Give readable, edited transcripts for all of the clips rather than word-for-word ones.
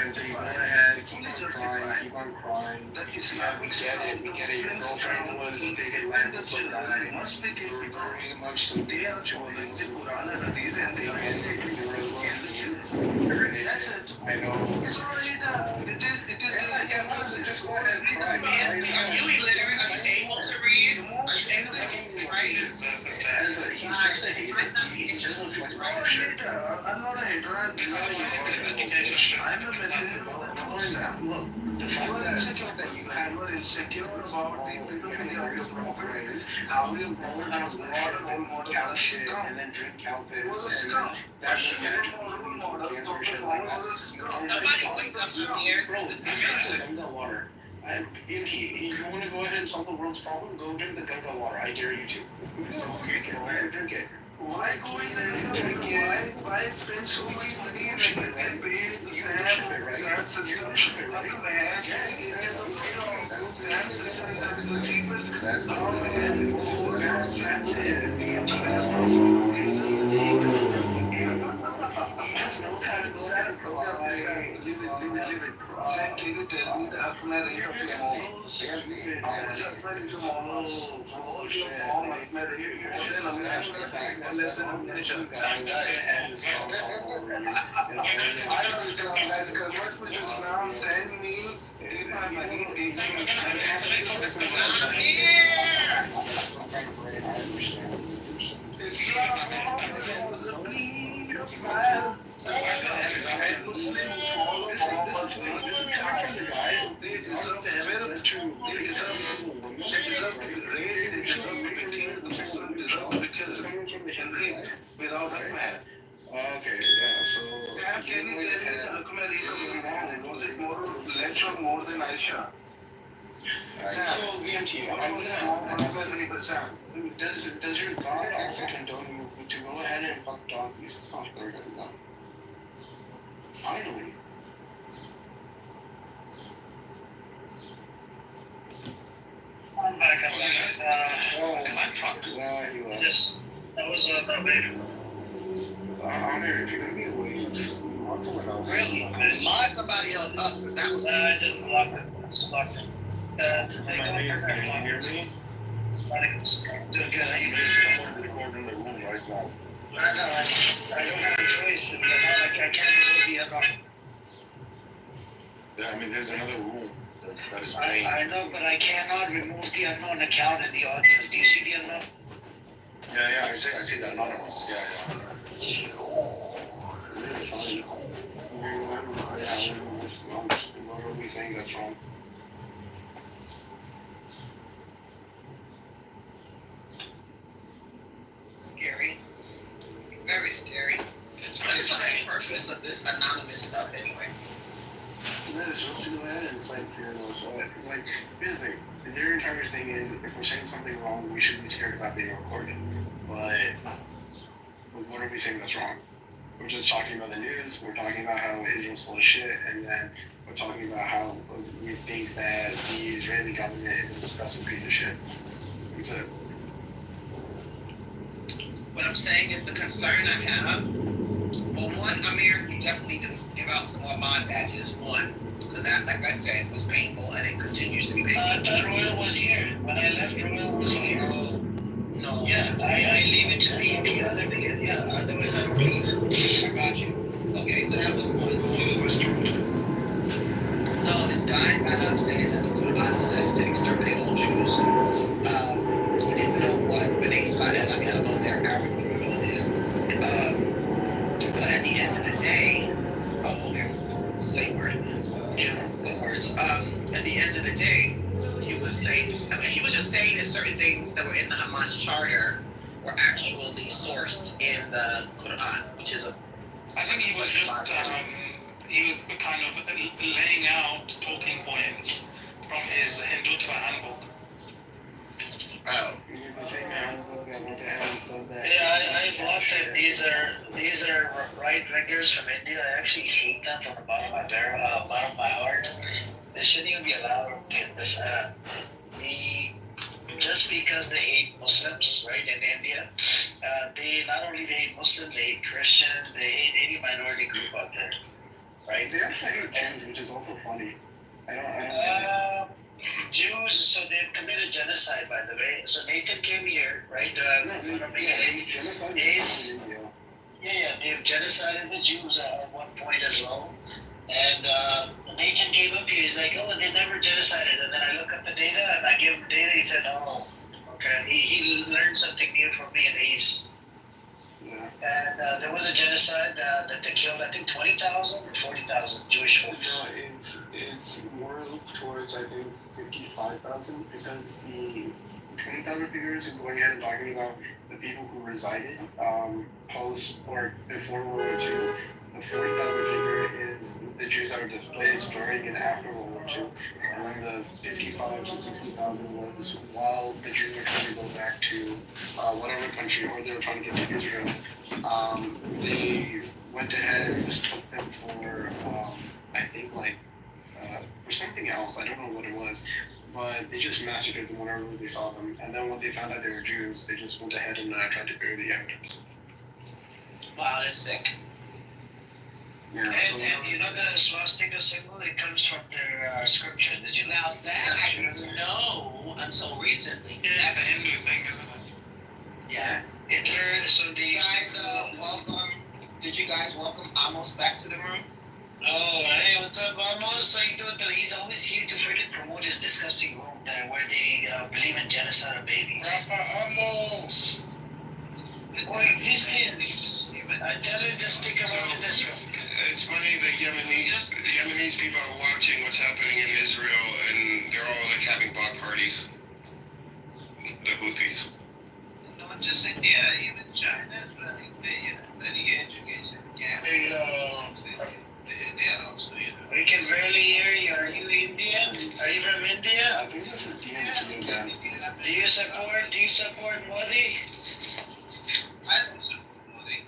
And so you go ahead, keep on crying. Yeah, we get it. Your girlfriend was dated by a Muslim guy. You were very much so enjoying Muslim holidays, and they mandated you were that's it. I know. It's already done. Just go ahead and cry. Are you illiterate? Are you able to read? Are you able to write? He's just a hater. He just reflects my shit. I'm not a hater. I'm a messenger. Look, the fact that you have insecure about the pedophilia of your prophet, how you promote a role model, cow shit and then drink cow piss. Was a scum. That's a role model. shit like that. Somebody wake up from here. Bro, it's Ganga water. Yuki, you want to go ahead and solve the world's problem? Go drink the Ganga water. I dare you to. Go drink it. Why going there? Why spend so much money and pay the SAM system? SAM system is the cheapest. That's it. Sam, can you tell me the Akma rate of your mom? How much Akma is your mom? Your mom Akma rate. Less than a minute. I don't understand, guys. Convert me to Islam. Send me. Take my money. Take my money. Islam was a breed of fire. Muslims follow Muhammad. They deserve filth. They deserve rape. They deserve killing. The Muslims deserve to be killed and raped without Akbar. Okay, yeah, so... Sam, can you tell me the Akbar rate of your mom? Was it less or more than Aisha? Sam, so VMT, I'm gonna... Sam, does your God also condone you to go ahead and fuck donkeys? Oh, there we go. Finally. I'm back. Am I trucked? That was not bad. Honor, if you're gonna be away, want someone else. Really? Line somebody else up, because that was... I just blocked it. Can you hear me? I don't have a choice. I can't remove the unknown. Yeah, I mean, there's another room that is playing. I know, but I cannot remove the unknown account in the audience. Do you see the unknown? Yeah, I see the anonymous. Yeah. What are we saying that's wrong? Scary. Very scary. It's the purpose of this anonymous stuff anyway. It's just to go ahead and cite fearless. Like, here's the thing. Their entire thing is, if we're saying something wrong, we should be scared about being recorded. But what are we saying that's wrong? We're just talking about the news, we're talking about how Israel's full of shit, and then we're talking about how we think that the Israeli government is a disgusting piece of shit. That's it. What I'm saying is the concern I have, well, one, Amir, you definitely need to give out some more bond badges, one, because that, like I said, was painful, and it continues to be painful. Royal was here. When I left, Royal was here. No. Yeah, I leave it to the other day. Yeah, otherwise I don't believe it. I got you. Okay, so that was one. Two. No, this guy got up saying that the Quran says to exterminate all Jews. He didn't know what B'nai Israel, I mean, I don't know what their Arabic equivalent is. But at the end of the day, same word. Same words. At the end of the day, he was just saying that certain things that were in the Hamas charter were actually sourced in the Quran, which is I think he was just, he was kind of laying out talking points from his Hindutva handbook. oh. The same handbook that went to hell and said that. Yeah, I blocked it. These are right wingers from India. I actually hate them from the bottom of my heart. They shouldn't even be allowed in this app. Just because they hate Muslims, right, in India, they not only hate Muslims, they hate Christians, they hate any minority group out there. right? They actually hate Jews, which is also funny. I don't get it. Jews, so they've committed genocide, by the way. So Nathan came here, right? Genocide Days. in India. Yeah, they've genocided the Jews at one point as well. And Nathan came up here, he's like, oh, they never genocided. And then I look up the data, and I give him data, he said, oh, okay. He learned something new from me, and he's... Yeah. And there was a genocide that they killed, I think, 20,000 or 40,000 Jewish folks. No, it's more towards, I think, 55,000, because the 20,000 figures is going ahead and talking about the people who resided post or before World War II. The 40,000 figure is the Jews that were displaced during and after World War II. And then the 55 to 60,000 was while the Jews were trying to go back to whatever country, or they were trying to get to Israel. They went ahead and mistook them for, I think, for something else. I don't know what it was. But they just massacred them whenever they saw them. And then when they found out they were Jews, they just went ahead and tried to bury the evidence. Wow, that's sick. Yeah. And you know the swastika symbol, it comes from their scripture. Did you know? Now that I didn't know until recently. Yeah, it's a Hindu thing, isn't it? Yeah. Hitler, so they used Guys, to... welcome. Did you guys welcome Amos back to the room? Oh, hey, what's up, Amos? How you doing today? He's always here to freaking promote his disgusting room there where they believe in genocide of babies. Amos! Oh, existence! I tell him to stick around in this room. It's funny that Yemenis people are watching what's happening in Israel, and they're all like having block parties. The Houthis. Not just India, even China is running the education camp. They are also, We can barely hear you. Are you Indian? Are you from India? I think this is DMT again. Do you support Modi? I don't support Modi.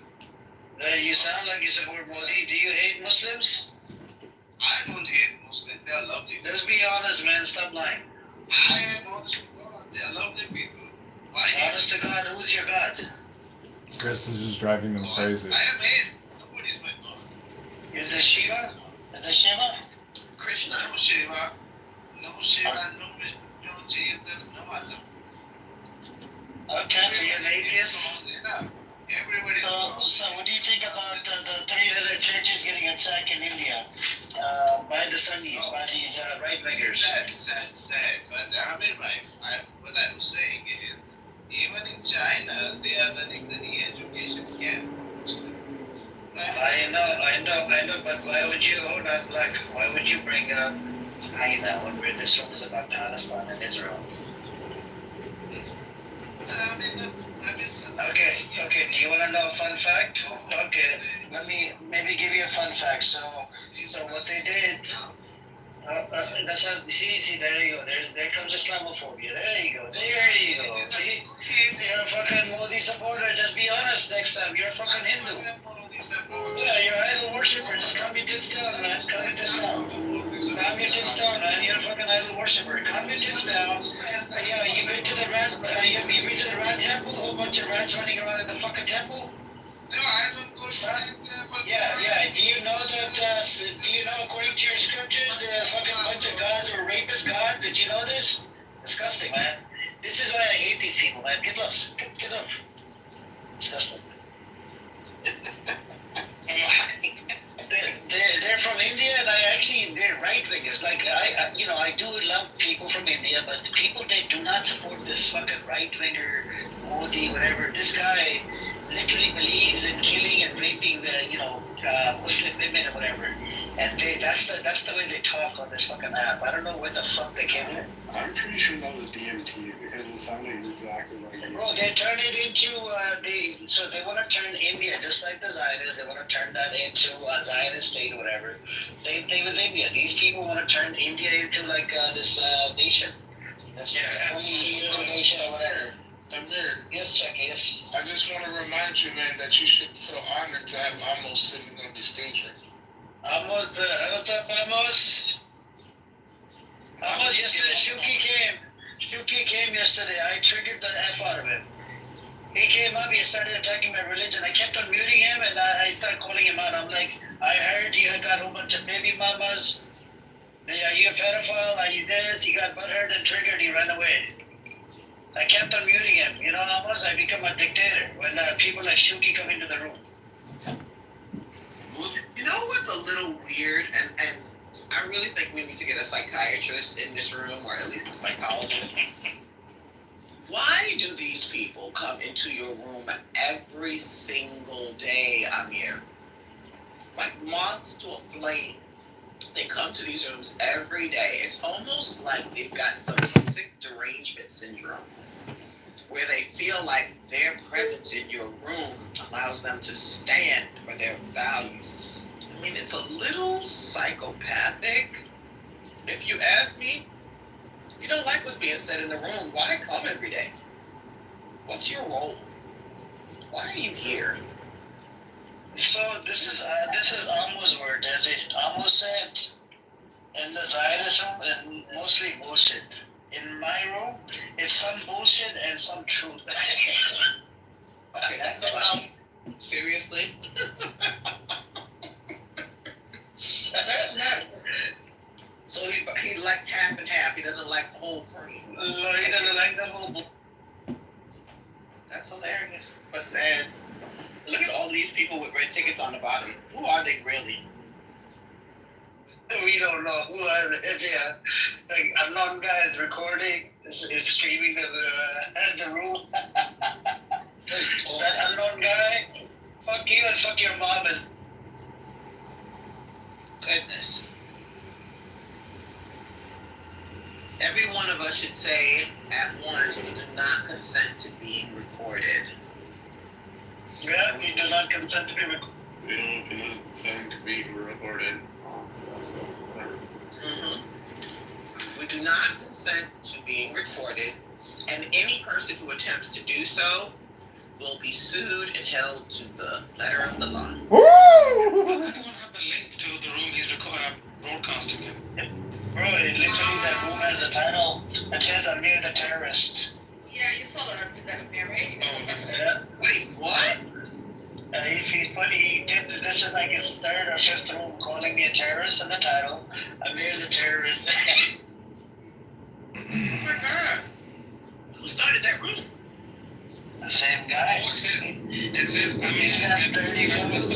You sound like you support Modi. Do you hate Muslims? I don't hate Muslims. They are lovely. Let's be honest, man. Stop lying. I am honest to God. They are lovely people. Why hate? Honest to God, who's your God? This is just driving them crazy. I am hate. Nobody's my God. Is it Shiva? Is it Shiva? Krishna. No Shiva. No Shiva. No Jesus. No Allah. Okay, so you're an atheist? Everybody. So what do you think about the 300 churches getting attacked in India by the Sunnis, by these right-wingers? Sad. But I mean, what I'm saying is, even in China, they are running the re-education camp. I know, but why would you hold on, like, why would you bring up China when this room is about Palestine and Israel? Okay, do you want to know a fun fact? Okay, let me maybe give you a fun fact. So what they did, that's how, see, there you go, there comes Islamophobia, there you go. See, you're a fucking Modi supporter, just be honest next time, you're a fucking Hindu. Yeah, you're an idol worshiper, just calm your tits down, man, calm your tits down. Calm your tits down, man, you're a fucking idol worshiper, calm your tits down. Yeah, you been to the rat temple, a whole bunch of rats running around in the fucking temple? No, I don't go Yeah. Do you know according to your scriptures, a fucking bunch of gods were rapist gods? Did you know this? Disgusting, man. This is why I hate these people, man. Get lost. Get up. Disgusting. They're from India, and they're right wingers. Like I do love people from India, but the people that do not support this fucking right winger, Modi, whatever. This guy literally believes in killing and raping the Muslim women or whatever, and that's the way they talk on this fucking app. I don't know where the fuck they came from. I'm pretty sure that was DMT because it sounded exactly like DMT. Bro, they turn it into they want to turn India just like the Zionists. They want to turn that into a Zionist state or whatever. Same thing with India. These people want to turn India into like this nation. That's a nation or whatever. Amir, Yes, Chucky. Yes. I just want to remind you, man, that you should feel honored to have Amos sitting on your stage right now. Amos, what's up, Amos? Amos, yesterday, Shuki came yesterday. I triggered the F out of him. He came up, he started attacking my religion. I kept on muting him and I started calling him out. I'm like, I heard you had got a whole bunch of baby mamas. Are you a pedophile? Are you this? He got butthurt and triggered. He ran away. I kept on muting him. You know, almost I become a dictator when people like Shuki come into the room. You know what's a little weird, and I really think we need to get a psychiatrist in this room, or at least a psychologist. Why do these people come into your room every single day, Amir? Like moths to a flame. They come to these rooms every day. It's almost like they've got some sick derangement syndrome, where they feel like their presence in your room allows them to stand for their values. I mean, it's a little psychopathic. If you ask me, if you don't like what's being said in the room, why come every day? What's your role? Why are you here? So this is Amos' word. As it Amos said, in the Zionist room is mostly bullshit. In my room, it's some bullshit and some truth. Okay, that's about seriously. That's nuts. So he likes half and half. He doesn't like the whole cream. No, he doesn't like the whole. That's hilarious, but sad. Look at all these people with red tickets on the bottom. Who are they really? We don't know who are they. Yeah, like unknown guy is recording. Is streaming the room. That unknown guy. Fuck you and fuck your mom is. Goodness. Every one of us should say at once, we do not consent to being recorded. Yeah, we do not consent to be recorded. We don't consent to being recorded. So, whatever. Mm-hmm. We do not consent to being recorded, and any person who attempts to do so will be sued and held to the letter of the law. Does anyone have the link to the room he's broadcasting in? Bro, it literally that room has a title that says Amir the terrorist. Yeah, you saw that Amir, right? Oh, Yeah. Wait, what? He did this is like his third or fifth room calling me a terrorist in the title. Amir the terrorist. Oh my God. Who started that room? The same guy. it says He's got 30 phones.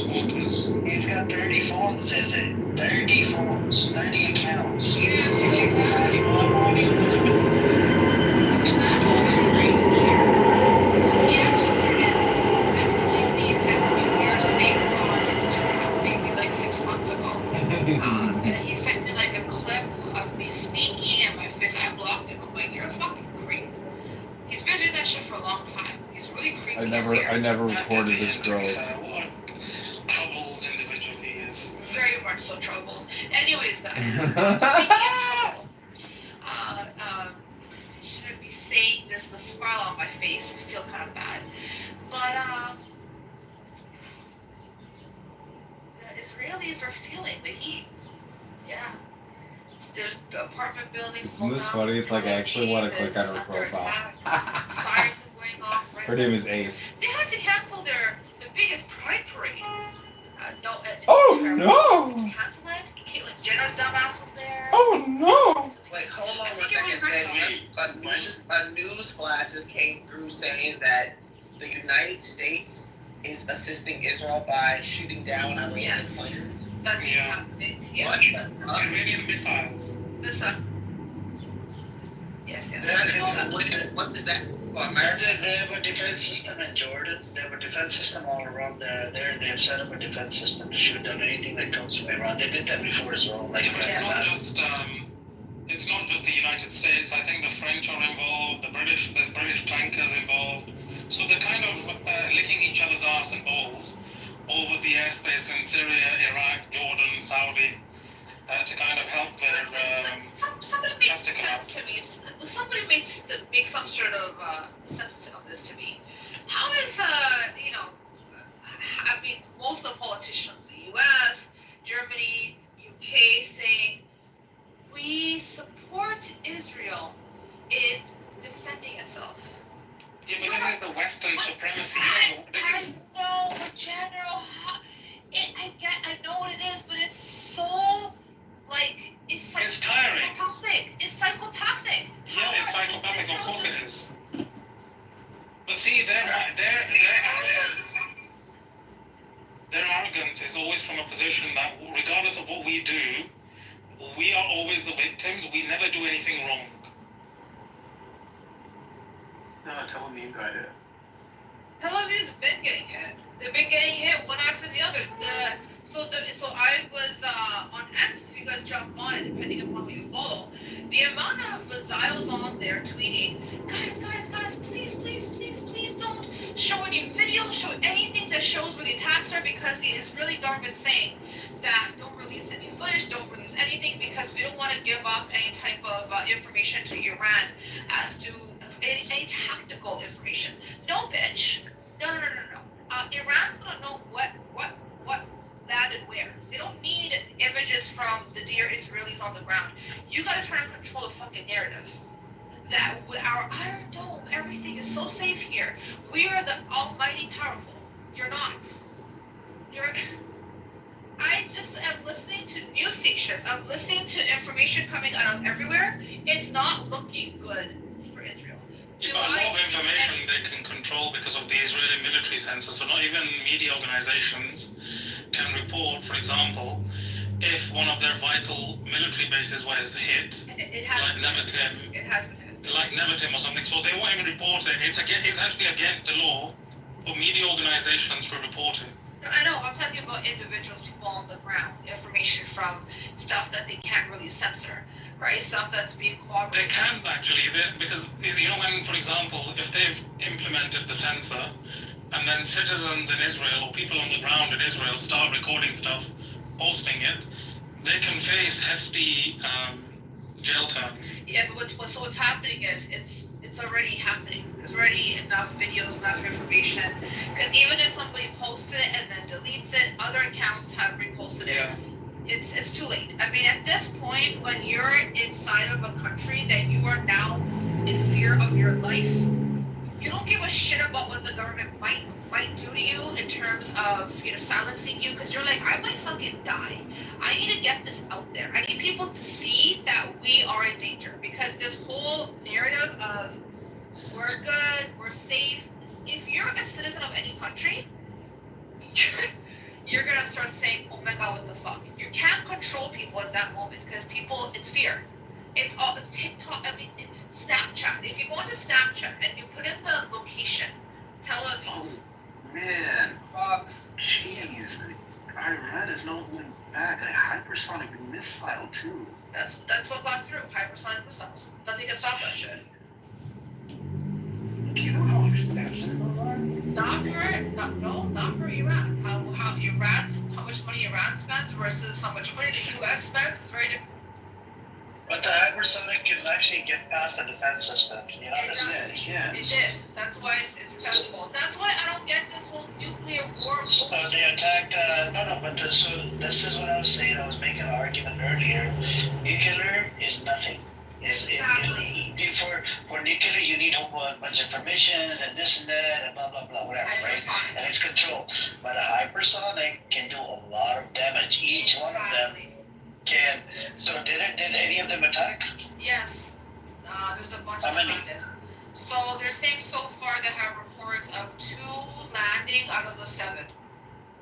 He's got 30 phones, says it. 30 phones, 30 accounts. Yeah, so like that. He's not all the range here. He actually messaging me, sent me weird things on Instagram maybe like 6 months ago. And he sent me like a clip of me speaking and my face. I blocked him. I'm like, you're a fucking creep. He's been doing that shit for a long time. He's really creepy. I never recorded this girl. What a troubled individual he is. Very much so troubled. Anyways, guys, speaking of trouble, shouldn't be saying this. The smile on my face, I feel kind of bad. But the Israelis are feeling the heat. Yeah. There's the apartment buildings. Isn't this funny? It's like I actually want to click on her profile. Sirens are going off. Right. Her name is Ace. They had to cancel the biggest pride parade. Oh no! Cancel it. Caitlyn Jenner's dumbass was there. Oh no! Wait, hold on a second. A news flash just came through saying that the United States is assisting Israel by shooting down Iranian planes. That's Yeah. happening. Yeah. What? Iranian missiles. This Yes, yes. What is that? Well, They have a defense system in Jordan. They have a defense system all around there. They have set up a defense system to shoot down anything that comes from Iran. They did that before as well. Like, It's not just the United States. I think the French are involved. There's British tankers involved. So they're kind of licking each other's ass and balls over the airspace in Syria, Iraq, Jordan, Saudi, to kind of help their Somebody makes justice sense to me. Somebody makes some sort of sense of this to me. How is I mean, most of the politicians, the U.S., Germany, UK, saying we support Israel in defending itself. Yeah, but this is the Western supremacy. arrogance is always from a position that regardless of what we do, we are always the victims. We never do anything wrong. No, tell me about it. Tel Aviv's been getting hit. They've been getting hit one after the other. So I was on X, if you guys jump on it, depending upon who you follow. The amount of Ziles on there tweeting, guys, please don't show any video, show anything that shows where the attacks are, because the Israeli government saying that don't release any footage, don't release anything, because we don't want to give up any type of information to Iran as to any tactical information. No, bitch. No. Iran's gonna know what landed where. They don't need images from the dear Israelis on the ground. You gotta try and control the fucking narrative. That with our Iron Dome, everything is so safe here. We are the almighty powerful. You're not. I just am listening to news stations. I'm listening to information coming out of everywhere. It's not looking good for Israel. Yeah, but a lot of information they can control because of the Israeli military census. So not even media organizations can report, for example, if one of their vital military bases was hit, like Nevatim. It has been hit. Like Nevatim or something. So they won't even report it. It's actually against the law for media organizations to report it. I know, I'm talking about individuals, people on the ground, information from stuff that they can't really censor, right? Stuff that's being corroborated. They can actually, because, you know, when, for example, if they've implemented the censor, and then citizens in Israel or people on the ground in Israel start recording stuff, posting it, they can face hefty jail terms. Yeah, but what's happening is it's already happening. There's already enough videos, enough information. Because even if somebody posts it and then deletes it, other accounts have reposted it. It's too late. I mean, at this point, when you're inside of a country that you are now in fear of your life, you don't give a shit about what the government might do to you in terms of, you know, silencing you, because you're like, I might fucking die. I need to get this out there. I need people to see that we are in danger, because this whole narrative of we're good, we're safe. If you're a citizen of any country, you're gonna start saying, oh my god, what the fuck? You can't control people at that moment, because people, it's fear. It's TikTok, I mean, Snapchat. If you go into Snapchat and you put in the location, Tel Aviv. Oh, man. Fuck. Jeez. Iran is not holding back. A hypersonic missile, too. That's what got through. Hypersonic missiles. Nothing can stop that shit. Do you know how expensive those are? Not for Iran. How much money Iran spends versus how much money the US spends is very different. But the hypersonic can actually get past the defense system. You know, It did. That's why it's successful. That's why I don't get this whole nuclear war So bullshit. they attacked, so this is what I was saying. I was making an argument earlier. Nuclear is nothing. For nuclear, you need a bunch of permissions and this and that and blah, blah, blah, whatever, right? And it's control. But a hypersonic can do a lot of damage. Each one of them can. So did any of them attack? Yes. There's a bunch How of many? landed. So they're saying so far they have reports of 2 landing out of the 7.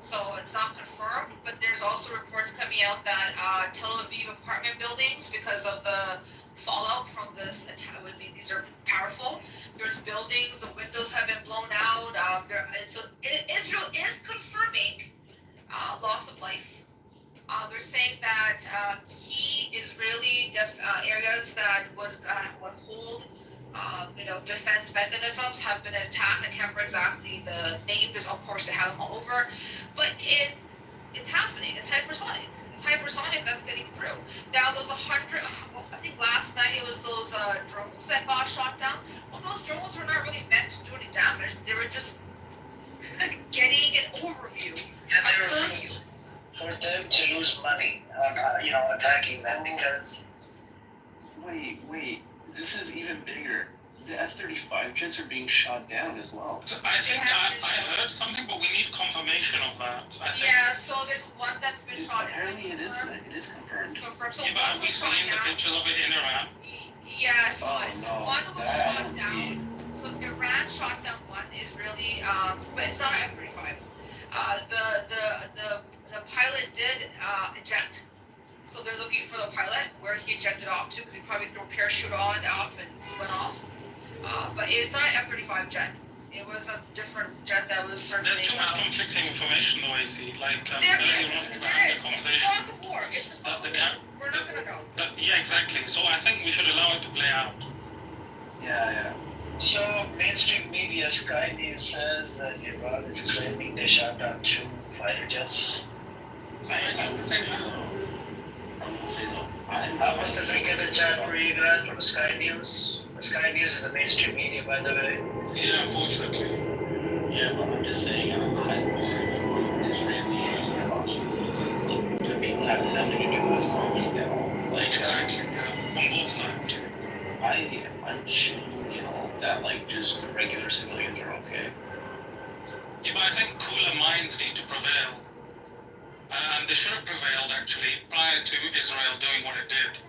So it's not confirmed, but there's also reports coming out that Tel Aviv apartment buildings, because of the fallout from this attack, these are powerful. There's buildings, the windows have been blown out. Israel is confirming loss of life. They're saying that key Israeli areas that would hold defense mechanisms have been attacked. I can't remember exactly the name. There's, of course, they have them all over. But it's happening. It's hypersonic. It's hypersonic that's getting through. Now, there's 100, I think last night it was those drones that got shot down. Well, those drones were not really meant to do any damage. They were just getting an overview. For them to lose money on, attacking them because... Wait. This is even bigger. The F-35 jets are being shot down as well. I think I heard something, but we need confirmation of that. Yeah, so there's one that's been shot. Apparently it is confirmed. It's confirmed. So Yeah, but have we seen the pictures of it in Iran? Yes, no, one was that I shot don't down. So Iran shot down one Israeli, but it's not an F-35. The pilot did eject. So they're looking for the pilot where he ejected off to, because he probably threw a parachute on, off, and went off. But it's not an F-35 jet. It was a different jet that was circling. There's too much conflicting information, though, AC. Like, There earlier on, we had the conversation. It's the war. It's the That the We're not gonna know. Yeah, exactly. So I think we should allow it to play out. Yeah. So mainstream media, Sky News says that Iran is claiming they shot down 2 fighter jets. I would say no. I would say no. I want the link in the chat for you guys from Sky News. Sky News is a mainstream media, by the way. Yeah, unfortunately. Yeah, but I'm just saying, I'm highly concerned with Israeli and Iranian citizens. Like, people have nothing to do with this conflict at all. Like, Exactly. On both sides. I'm assuming, that like just the regular civilians are okay. Yeah, but I think cooler minds need to prevail. And they should have prevailed, actually, prior to Israel doing what it did.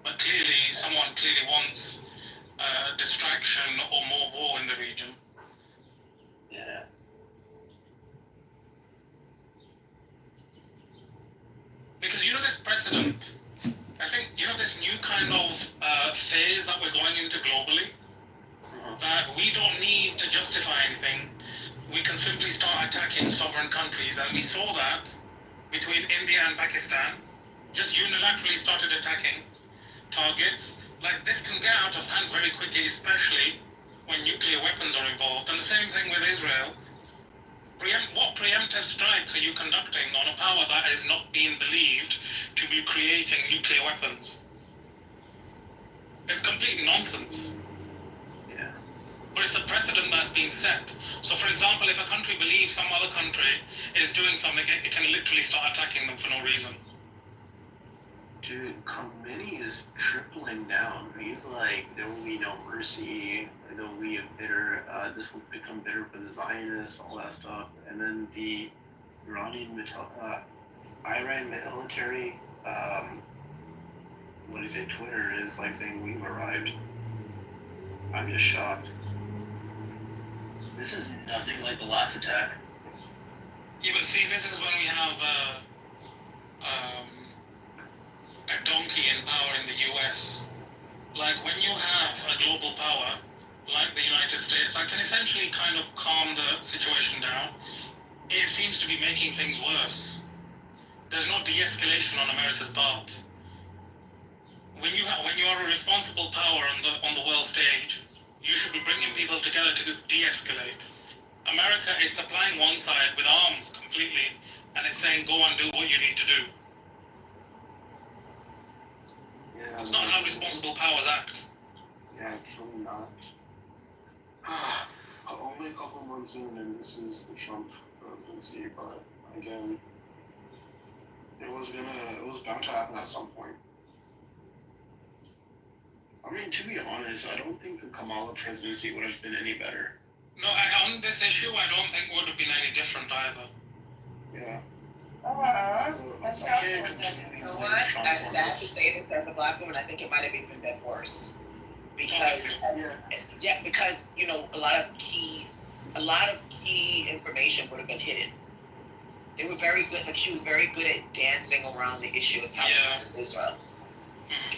But clearly, someone clearly wants distraction or more war in the region. Yeah. Because this precedent, I think, this new kind of phase that we're going into globally, that we don't need to justify anything. We can simply start attacking sovereign countries. And we saw that between India and Pakistan, just unilaterally started attacking targets. Like, this can get out of hand very quickly, especially when nuclear weapons are involved. And the same thing with Israel. What preemptive strikes are you conducting on a power that is not being believed to be creating nuclear weapons? It's complete nonsense. Yeah. But it's a precedent that's being set. So, for example, if a country believes some other country is doing something, it can literally start attacking them for no reason. Dude, Khomeini is tripling down. He's like, there will be no mercy. There will be a bitter. This will become bitter for the Zionists, all that stuff. And then the Iran military, Twitter is like saying we've arrived. I'm just shocked. This is nothing like the last attack. Yeah, but see, this is when we have a donkey in power in the US. Like, when you have a global power, like the United States, that can essentially kind of calm the situation down, it seems to be making things worse. There's no de-escalation on America's part. When you are a responsible power on the world stage, you should be bringing people together to de-escalate. America is supplying one side with arms completely, and it's saying, go and do what you need to do. Yeah, That's not how responsible powers act. Yeah, it's really not. Only a couple months in, and this is the Trump presidency, but again, it was bound to happen at some point. I mean, to be honest, I don't think a Kamala presidency would have been any better. No, on this issue, I don't think it would have been any different either. Yeah. That's I can't completely You know blame what? Trump As on sad to this. say this as a black woman, I think it might have even been worse. Because because a lot of key information would have been hidden. They were very good. Like, she was very good at dancing around the issue of Palestine and Israel.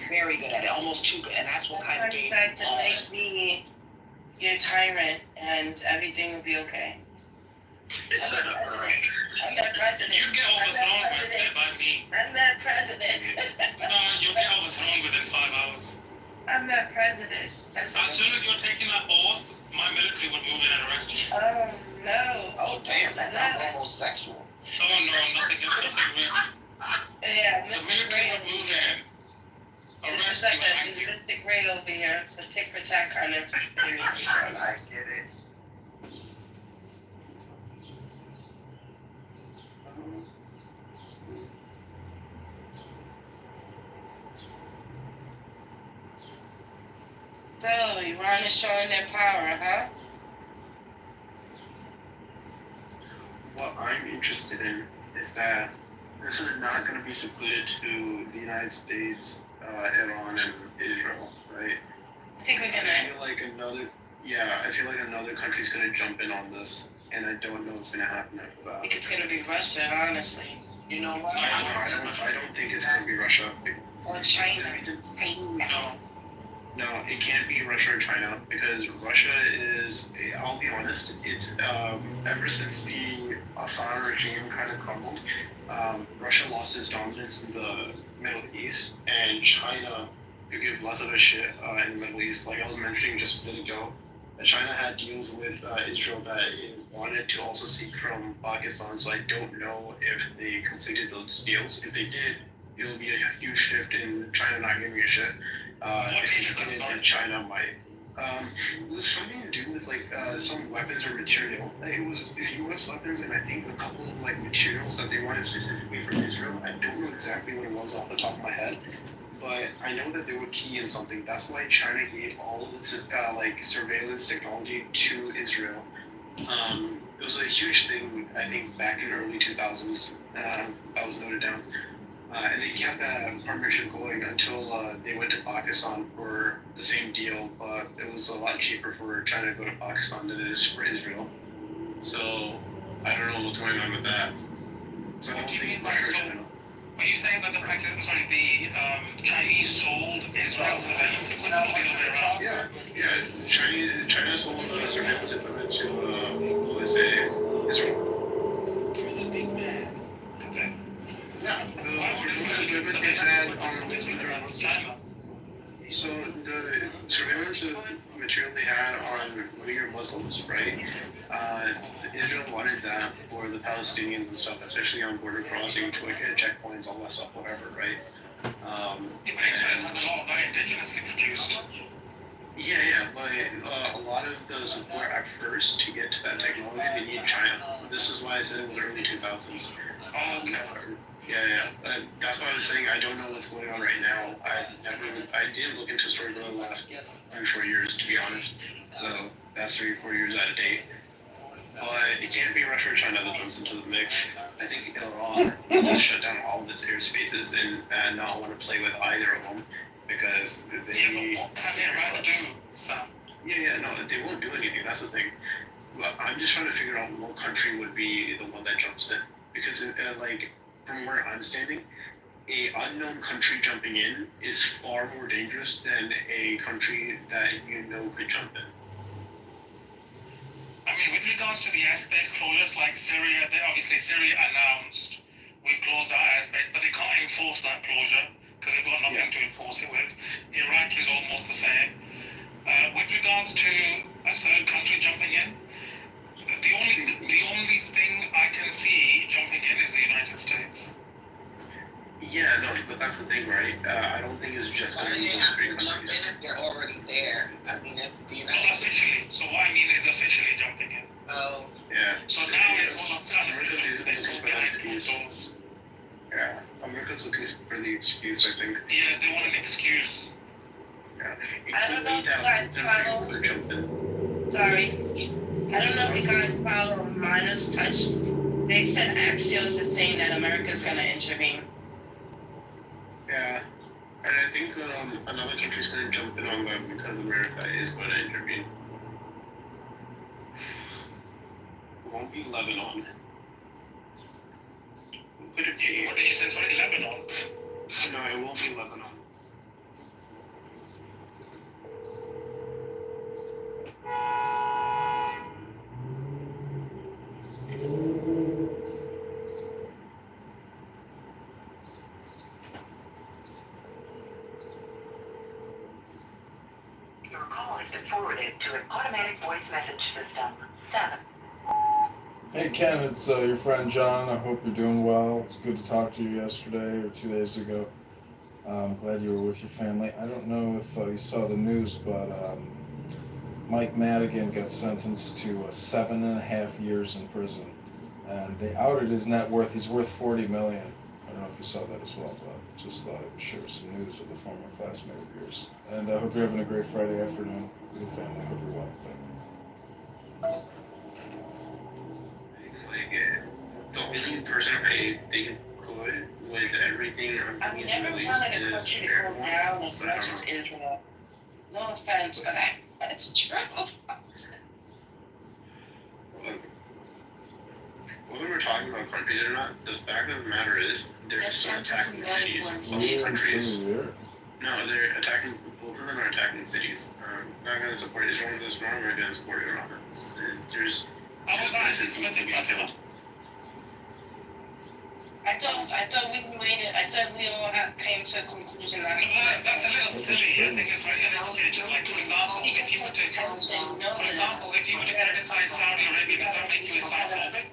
Very good at it, almost too good, and that's what kind of gave That makes me your tyrant, and everything will be okay. I'm the president. You get overthrown Wednesday by me. I'm the president. You'll get overthrown within 5 hours. I'm the president. As soon as you're taking that oath, my military would move in and arrest you. Oh no. Oh damn, that sounds almost sexual. Oh no, nothing real. Yeah, The Mr. military Ray. would move in, This arrest is you, like and a hang you. linguistic Ray over here. It's a tick for tack kind of series. I get it. So Iran is showing their power, huh? What I'm interested in is that this is not going to be secluded to the United States, Iran, and Israel, right? I think we're I gonna. feel like another country's going to jump in on this. and I don't know what's gonna happen after I that. think it's gonna be Russia, honestly. You know what? I don't think it's gonna be Russia. Or China. No, it can't be Russia or China because Russia is. I'll be honest. It's ever since the Assad regime kind of crumbled, Russia lost its dominance in the Middle East, and China could give less of a shit in the Middle East. Like I was mentioning just a bit ago, that China had deals with Israel that it wanted to also seek from Pakistan. So I don't know if they completed those deals. If they did, it will be a huge shift in China not giving a shit. If they did, China might. It was something to do with like some weapons or material. It was U.S. weapons and I think a couple of like materials that they wanted specifically from Israel. I don't know exactly what it was off the top of my head, but I know that they were key in something. That's why China gave all of its like surveillance technology to Israel. It was a huge thing, I think, back in the early 2000s. That was noted down. And they kept that partnership going until they went to Pakistan for the same deal, but it was a lot cheaper for China to go to Pakistan than it is for Israel. So I don't know what's going on with that. So I don't think Russia. Are you saying that the Chinese sold Israel surveillance equipment or the other way around? Yeah. China sold surveillance equipment to Israel. Yeah, the surveillance equipment they had so the surveillance material they had on Uyghur Muslims, right? Israel wanted that for the Palestinians and stuff, especially on border crossing to like checkpoints, all that stuff, whatever, right? But Israel has a lot of that indigenously produced. Yeah, but a lot of the support at first to get to that technology, they need China. This is why I said it was early 2000s. Yeah. That's why I was saying I don't know what's going on right now. I didn't look into stories over the last 3 or 4 years, to be honest. So that's 3 or 4 years out of date. But it can't be Russia or China that jumps into the mix. I think Iran will just shut down all of its airspaces and not want to play with either of them because they. Yeah, but what can Iraq do, Sam? No, they won't do anything. That's the thing. I'm just trying to figure out what country would be the one that jumps in because like. From where I'm standing, a unknown country jumping in is far more dangerous than a country that you know could jump in. I mean, with regards to the airspace closures, like Syria, Syria announced we've closed our airspace, but they can't enforce that closure because they've got nothing to enforce it with. Iraq is almost the same. With regards to a third country jumping in, the only thing I can see jumping in is the United States. Yeah, no, but that's the thing, right? I don't think it's just Why do they have to jump in if they're already there? I mean, if the United States... officially. So what I mean is officially jumping in. Oh. Yeah. So now it's unofficial. It's all behind closed doors. Yeah, America's looking for the excuse, I think. Yeah, they want an excuse. Yeah. I don't know if you guys follow. Sorry. I don't know if you guys follow Minus Touch. They said Axios is saying that America's gonna intervene. Yeah. And I think another country's going to jump in on that because America is going to intervene. It won't be Lebanon. Could it be? What did you say? Sorry, Lebanon? No, it won't be Lebanon. Your call has been forwarded to an automatic voice message system. 7. Hey Ken, it's your friend John. I hope you're doing well. It's good to talk to you yesterday or 2 days ago. I'm glad you were with your family. I don't know if you saw the news, but Mike Madigan got sentenced to 7.5 years in prison. And they outed his net worth. He's worth $40 million. I don't know if you saw that as well, but just thought I would share some news with a former classmate of yours. And I hope you're having a great Friday afternoon with your family. I hope you're well. The only person I think could, with everything I've never wanted a country to go down as much as Israel. No offense, but it's true. whether we're talking about countries or not, the fact of the matter is they're That's still attacking cities. We're in Countries. Syria. No, they're attacking. Both of them are attacking cities. I'm not going to support Israel in this wrong. I'm going to support Iran. There's. How was that anti-Semitic, Fatima? I thought we all came to a conclusion that. No, that's a little silly. I think it's very uneducated. Like, for example, if you were to, if you were to criticize Saudi Arabia, does that make you Islamophobic?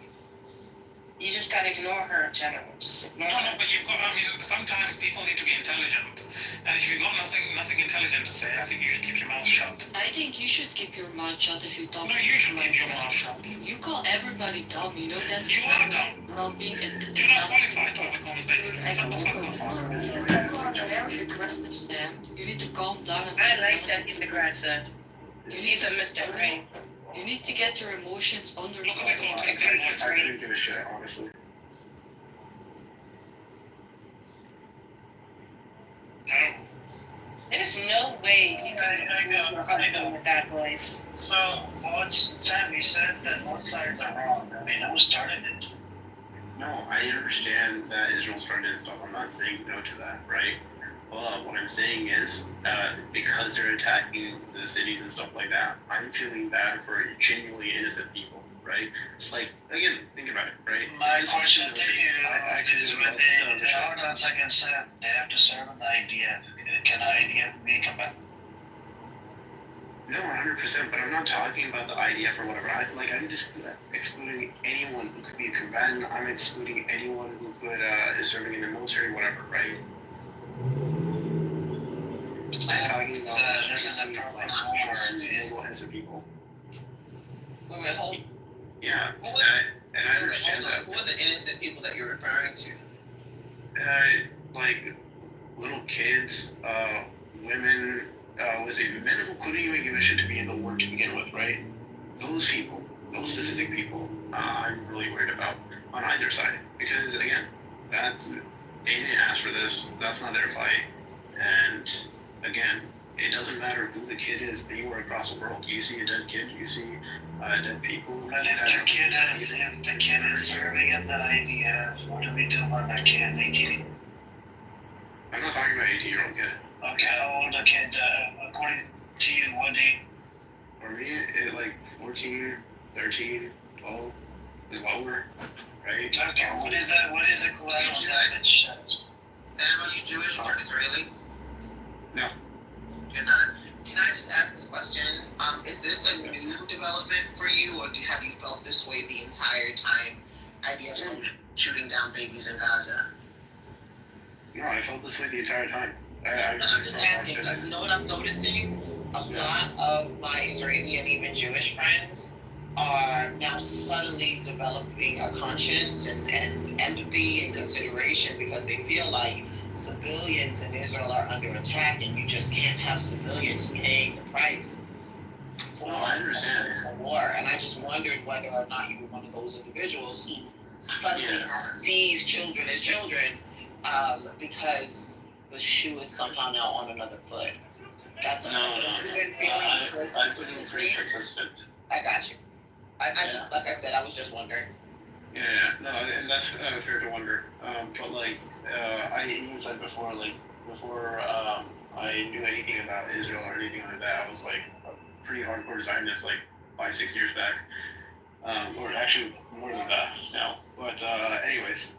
You just gotta ignore her, General. Just ignore her. No, but you've got. I mean, sometimes people need to be intelligent, and if you've got nothing intelligent to say, I think you should keep your mouth shut. I think you should keep your mouth shut if you talk. No, you should keep your mouth shut. You call everybody dumb, you know that's You are dumb. Well, being You're not qualified to have a conversation. Shut the fuck up. You are very aggressive, Sam. You need to calm down. And I like that he's aggressive. He's a Mr. Green. You need to get your emotions under Look at this control. autistic voice. I didn't give a shit, honestly. No. There's no way you can go with that voice. So, Sam, you said that both sides are wrong. I mean, who started it? No, I understand that Israel started and stuff. I'm not saying no to that, right? Well, what I'm saying is, because they're attacking the cities and stuff like that, I'm feeling bad for genuinely innocent people, right? It's like, again, think about it, right? My question to you is when the ordinance against Sam, they have to serve an IDF. Can IDF be combatant? No, 100%, but I'm not talking about the IDF or whatever. I'm just excluding anyone who could be a combatant. I'm excluding anyone who could is serving in the military, whatever, right? I'm talking about This is a problem global innocent people. Wait, hold. Yeah, Hold and I understand on. Who are the innocent people that you're referring to? like little kids, women, men who couldn't even give a shit to be in the war to begin with, right? Those people, those specific people, I'm really worried about on either side. Because again, they didn't ask for this, that's not their fight. And again, it doesn't matter who the kid is anywhere across the world. You see a dead kid, you see dead people. But if the kid is serving in the IDF, what do we do about that kid? 18? I'm not talking about 18-year-old kid. Okay, how old a kid, according to you, what age? For me, like 14, 13, 12 is lower, right? Okay, what is a collateral damage? Sam, are you Jewish or Israeli? No. You're not. Can I just ask this question? Is this a new development for you, or have you felt this way the entire time IDF's shooting down babies in Gaza? No, I felt this way the entire time. I'm just asking, because you know what I'm noticing? A lot of my Israeli and even Jewish friends are now suddenly developing a conscience and empathy and consideration because they feel like civilians in Israel are under attack and you just can't have civilians paying the price for the war. And I just wondered whether or not you were one of those individuals who suddenly sees children as children because the shoe is somehow now on another foot. That's a good feeling. I've been pretty consistent. I got you. I just, like I said, I was just wondering. Yeah, no, and that's fair to wonder. But like, I even said before, like, before I knew anything about Israel or anything like that, I was like a pretty hardcore Zionist, like 5-6 years back. Or actually more than that now. But anyways,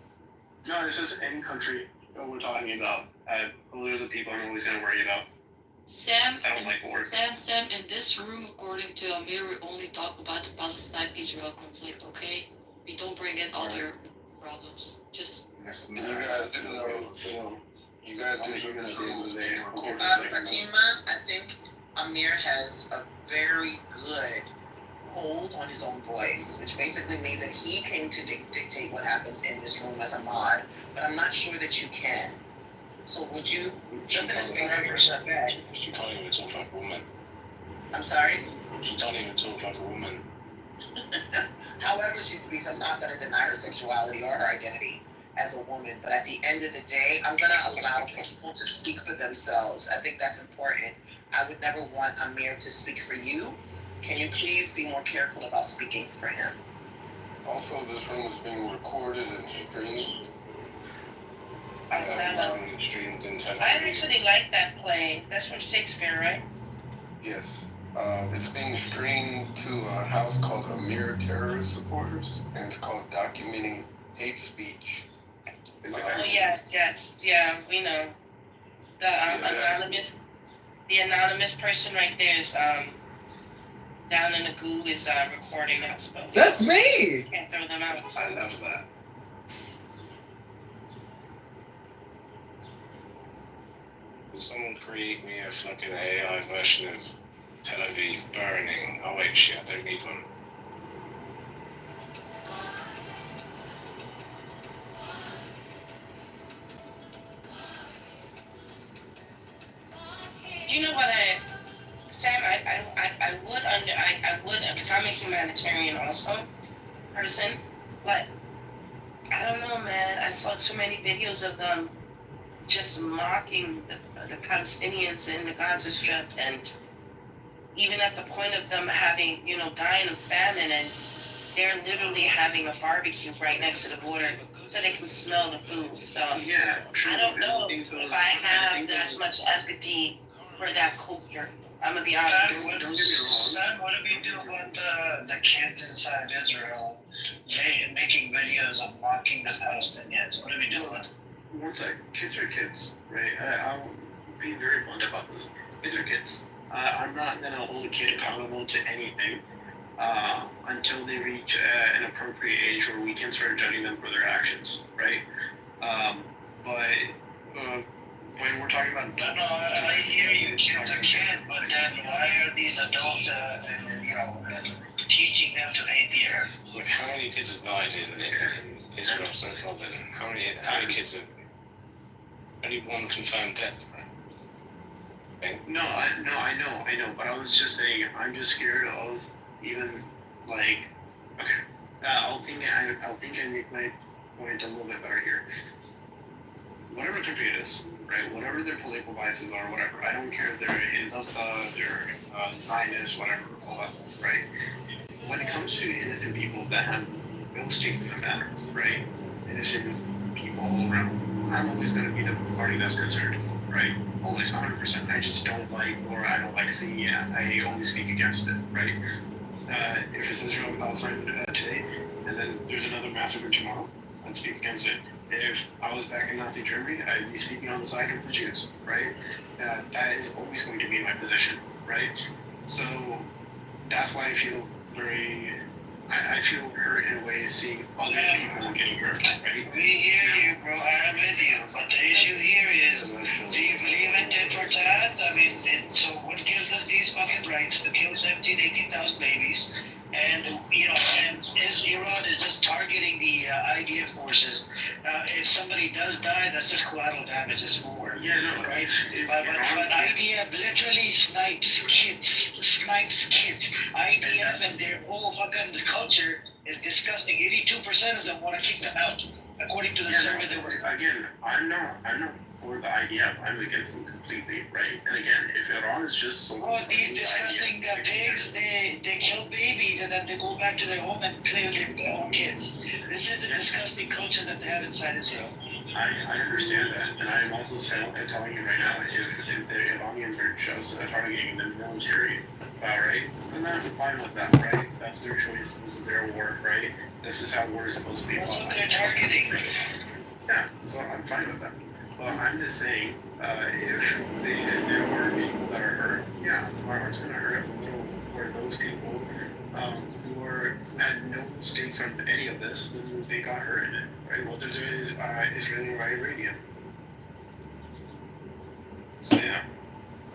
no, it's just any country that we're talking about. Those are the people I'm always going to worry about. Sam, I don't like wars. Sam, in this room, according to Amir, we only talk about the Palestine-Israel conflict, okay? We don't bring in other problems. Just... You guys do know, you guys do know that being recorded. Fatima, I think Amir has a very good hold on his own voice, which basically means that he came to dictate what happens in this room as a mod, but I'm not sure that you can. So would you, just in a space of respect... You can't even talk like a woman. I'm sorry? You can't even talk like a woman. However she speaks, I'm not going to deny her sexuality or her identity as a woman, but at the end of the day, I'm going to allow people to speak for themselves. I think that's important. I would never want Amir to speak for you. Can you please be more careful about speaking for him? Also, this room is being recorded and streamed. Streamed into. I actually like that play. That's from Shakespeare, right? Yes. It's being streamed to a house called Amir Terrorist Supporters, and it's called Documenting Hate Speech. Oh, yes, yeah, we know. The anonymous person right there is down in the goo is recording us. But That's me! Can't throw them out. I love that. Will someone create me a fucking AI version of Tel Aviv burning? Oh wait, shit, I don't need one. You know what, Sam, I would, because I'm a humanitarian also, person, but I don't know, man. I saw too many videos of them just mocking the Palestinians in the Gaza Strip, and even at the point of them having, dying of famine, and they're literally having a barbecue right next to the border so they can smell the food. So Yeah, true. I don't know if I have that much empathy for that culture. I'm gonna be honest. Don't get me wrong. Sam, what do we do about the kids inside Israel making videos of mocking the Palestinians? What do we do with it? One sec, kids are kids, right? I'll be very blunt about this. Kids are kids. I'm not gonna hold a kid accountable to anything until they reach an appropriate age where we can start judging them for their actions, right? But when we're talking about No, I hear you, kids are kids, but then why are these adults, teaching them to hate the earth? Look, how many kids have died in Israel so far then? How many kids have... Only one confirmed death, right? No, I know, but I was just saying, I'm just scared of even, like, okay, I'll think I make my point a little bit better here. Whatever country it is, right, whatever their political biases are, whatever, I don't care if they're they're Zionist, whatever, all that stuff, right? When it comes to innocent people that have no stakes in the matter, right, innocent people all around, I'm always going to be the party that's concerned, right? Always, 100%. I just don't like, or I don't like seeing it. I always speak against it, right? If it's Israel Palestine today, and then there's another massacre tomorrow, I'd speak against it. If I was back in Nazi Germany, I'd be speaking on the side of the Jews, right? That is always going to be my position, right? So that's why I feel I feel hurt in a way seeing other people getting hurt, right? We hear you, bro. I'm with you. But the issue here is, do you believe in tit for tat? I mean, so what gives us these fucking rights to kill 17, 18,000 babies? And, and Iran is just targeting the IDF forces. If somebody does die, that's just collateral damage. It's war. Yeah, no, right? But IDF literally snipes kids. IDF and their whole fucking culture is disgusting. 82% of them want to kick them out, according to the survey that we're... Again, I'm not for the IDF. I'm against them completely, right? And again, if Iran is just so... Oh, these disgusting pigs, they kill babies and then they go back to their home and play with their own kids. This is the disgusting culture that they have inside Israel. I understand that, and I'm also telling you right now, if the Iranians are just targeting the military, right, then I'm fine with that, right? That's their choice. This is their war, right? This is how war is supposed to be. That's what they're targeting. Yeah, so I'm fine with that. Well, I'm just saying, if there are people that are hurt, yeah, my heart's gonna hurt a little for those people who had no stakes on any of this, then they got hurt in it, right? Whether they're Israeli or Iranian. So yeah,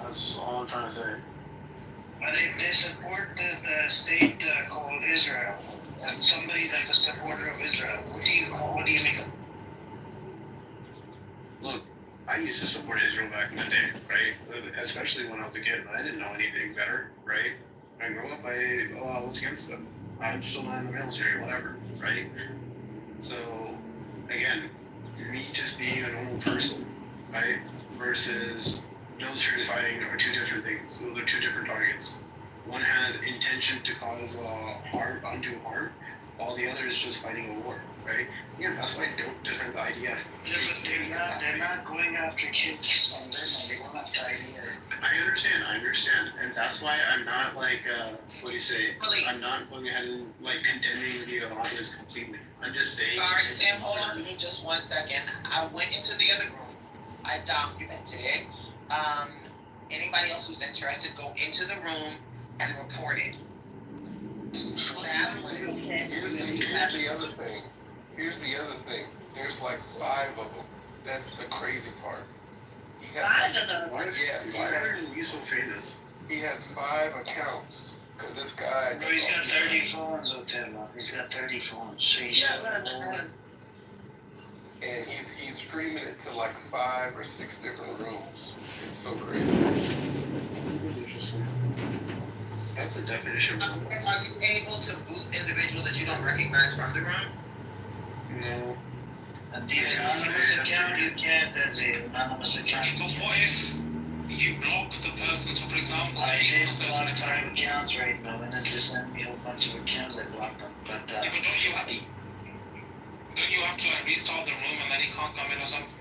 that's all I'm trying to say. But if they support the state called Israel, and somebody that's a supporter of Israel, what do you make of? Look, I used to support Israel back in the day, right? Especially when I was a kid. I didn't know anything better, right? I grew up, I was against them. I'm still not in the military, whatever, right? So, again, me just being a normal person, right, versus military fighting are two different things. Those are two different targets. One has intention to cause harm, undue harm. all the others just fighting a war, right? Yeah, that's why I don't defend the idea. Yeah, but they're not going after kids on their money. They go after idea. I understand, and that's why I'm not like, what do you say? Really? I'm not going ahead and like condemning the audience completely. I'm just saying. Sorry, Sam, hold on for me just 1 second. I went into the other room. I documented it. Anybody else who's interested, go into the room and report it. Here's the other thing. Here's the other thing. There's like 5 of them. That's the crazy part. He got, I don't know. Why is he so famous? he has 5 accounts. Cause this guy. Bro, he's got 30 phones, Otella. He's got 30 phones. So he's And he's streaming it to like 5 or 6 different rooms. It's so crazy. That's interesting. That's the definition. Are you able to boot individuals that you don't recognize from the room? No. And the anonymous account, you can't as an anonymous account. But what if you block the person? So, for example, I if did you search block an 5 account, accounts right now, and then just sent me a whole bunch of accounts. I blocked them. But yeah, but don't you have to like restart the room and then he can't come in or something?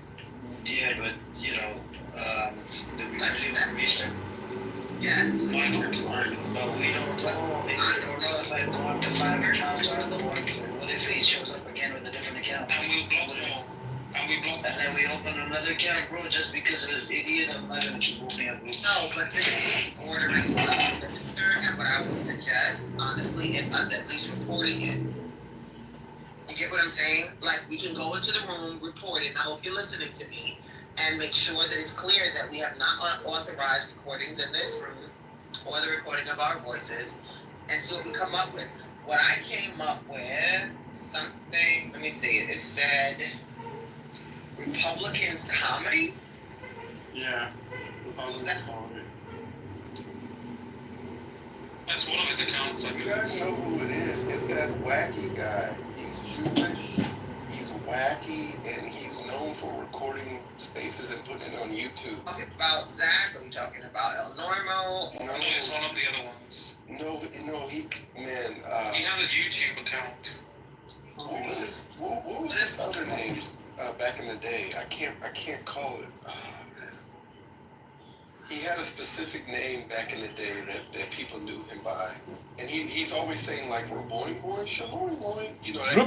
yeah, but you know, the Let's do that. reason. Yes. Why not? But we don't know. I don't know if I blocked the 5 accounts are the ones. What if he shows up again with a different account? And we'll block them all. And we block And then we open another account, bro. Just because of this idiot, I'm not gonna keep opening up groups. No, but this is ordering one and what I would suggest, honestly, is us at least reporting it. You get what I'm saying? Like, we can go into the room, report it, and I hope you're listening to me, and make sure that it's clear that we have not unauthorized recordings in this room, or the recording of our voices, and see what we come up with. What I came up with, something, let me see, it said, Republicans comedy? Yeah. Who's that? That's one of his accounts. I You think. guys know who it is. It's that wacky guy. He's Jewish, he's wacky, and he's known for recording spaces and putting it on YouTube. Talking about Zach? Are we talking about El Normo? No, it's one of the other ones. No, he, man, He has a YouTube account. what was his other name back in the day? I can't call it. He had a specific name back in the day that people knew him by. And he's always saying like, Raboing boy, Shaloing boy. You know that guy.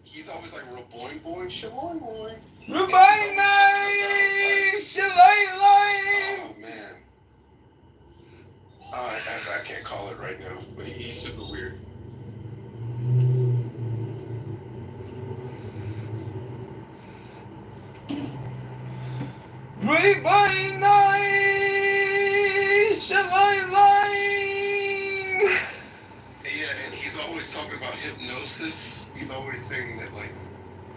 He's always like, Raboing boy, Shaloing boy. Oh man. I can't call it right now, but he's super weird. Yeah, and he's always talking about hypnosis. He's always saying that like